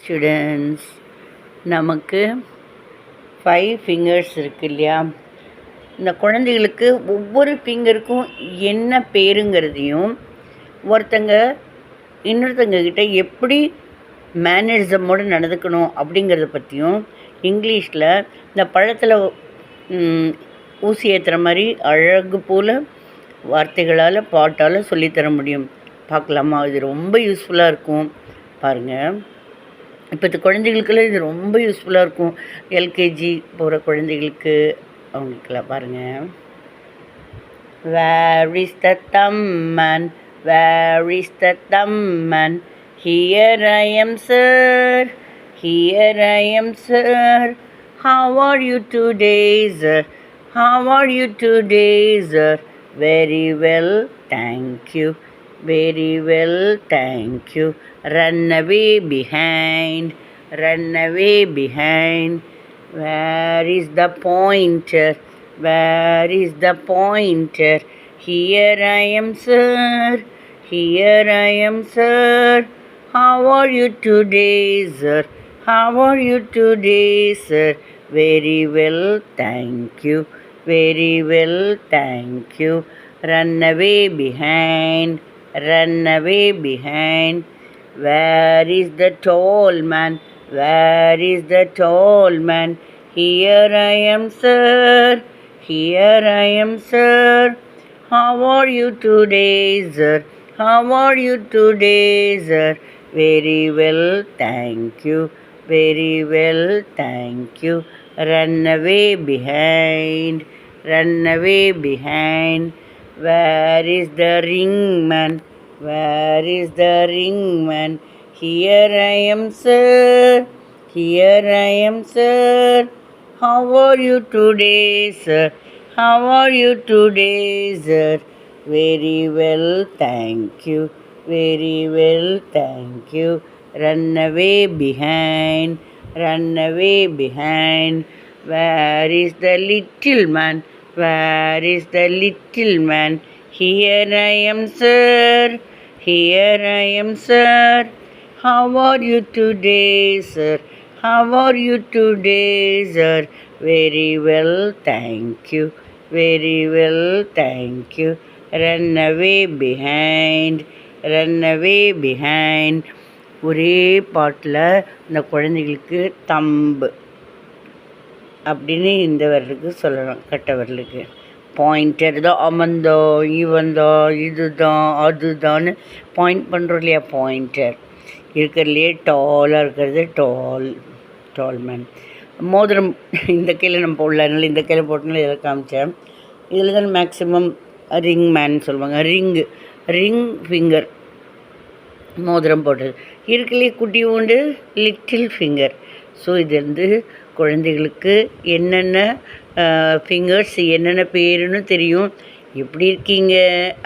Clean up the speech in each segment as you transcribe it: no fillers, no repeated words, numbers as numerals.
Students, நமக்கு 5 fingers இருக்குது இல்லையா? இந்த குழந்தைகளுக்கு ஒவ்வொரு ஃபிங்கருக்கும் என்ன பேருங்கிறதையும், ஒருத்தங்க இன்னொருத்தங்க கிட்ட எப்படி மேனரிசமோடு நடந்துக்கணும் அப்படிங்கிறத பற்றியும் இங்கிலீஷில் இந்த பழத்தில் ஊசி ஏற்றுற மாதிரி அழகு போல் வார்த்தைகளால் பாட்டால் சொல்லித்தர முடியும். பார்க்கலாமா? இது ரொம்ப யூஸ்ஃபுல்லாக இருக்கும். பாருங்கள், இப்போ இந்த குழந்தைகளுக்கெல்லாம் இது ரொம்ப யூஸ்ஃபுல்லாக இருக்கும். எல்கேஜி போகிற குழந்தைகளுக்கு அவங்களுக்கெல்லாம் பாருங்கள். Where is the thumb man, where is the thumb man, here I am sir, here I am sir, how are you today sir, how are you today sir, very well thank you, very well thank you, run away behind, run away behind, where is the pointer, where is the pointer, here I am sir, here I am sir, how are you today sir, how are you today sir, very well thank you, very well thank you, run away behind, run away behind, where is the tall man, where is the tall man, here I am sir, here I am sir, how are you today sir, how are you today sir, very well thank you, very well thank you, run away behind, run away behind, where is the ring man, where is the ring man, here I am sir, here I am sir, how are you today sir, how are you today sir, very well thank you, very well thank you, run away behind, run away behind, where is the little man, where is the little man, here I am sir, here I am sir, how are you today sir, how are you today sir, very well thank you, very well thank you, run away behind, run away behind. ஒரே பாட்டில் இந்த குழந்தைகளுக்கு தம்பு அப்படின்னு இந்த விரலுக்கு சொல்லலாம், கட்டை விரலுக்கு. Pointer தான் அமர்ந்தோ இவந்தோ இதுதான் அதுதான்னு பாயிண்ட் பண்ணுறோம் இல்லையா, பாயிண்டர். இருக்கிறதுலையே டாலாக இருக்கிறது டால் மேன். மோதிரம் இந்த கையில் நம்ம போடல, இந்த கையில் போட்டனால இதை காமிச்சேன். இதில் தான் மேக்ஸிமம் ரிங் மேன் சொல்லுவாங்க. ரிங் ஃபிங்கர் மோதிரம் போடுறது. இருக்கிறதுலே குட்டி உண்டு லிட்டில் ஃபிங்கர். ஸோ இது வந்து குழந்தைகளுக்கு என்னென்ன ஃபிங்கர்ஸ் என்னென்ன பேருன்னு தெரியும். எப்படி இருக்கீங்க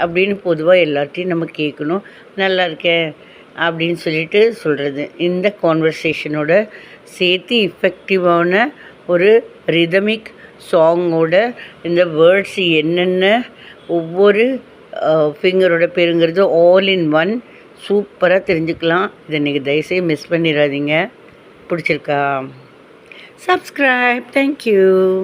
அப்படின்னு பொதுவாக எல்லாத்தையும் நம்ம கேட்கணும். நல்லா இருக்கேன் அப்படின்னு சொல்லிட்டு சொல்கிறது. இந்த கான்வர்சேஷனோட சேர்த்து இஃபெக்டிவான ஒரு ரிதமிக் சாங்கோட இந்த வேர்ட்ஸ் என்னென்ன ஒவ்வொரு ஃபிங்கரோட பேருங்கிறது ஆல் இன் ஒன் சூப்பராக தெரிஞ்சுக்கலாம். இதை நீங்கள் தயவுசெய்து மிஸ் பண்ணிடாதீங்க. பிடிச்சிருக்கா? Subscribe. Thank you.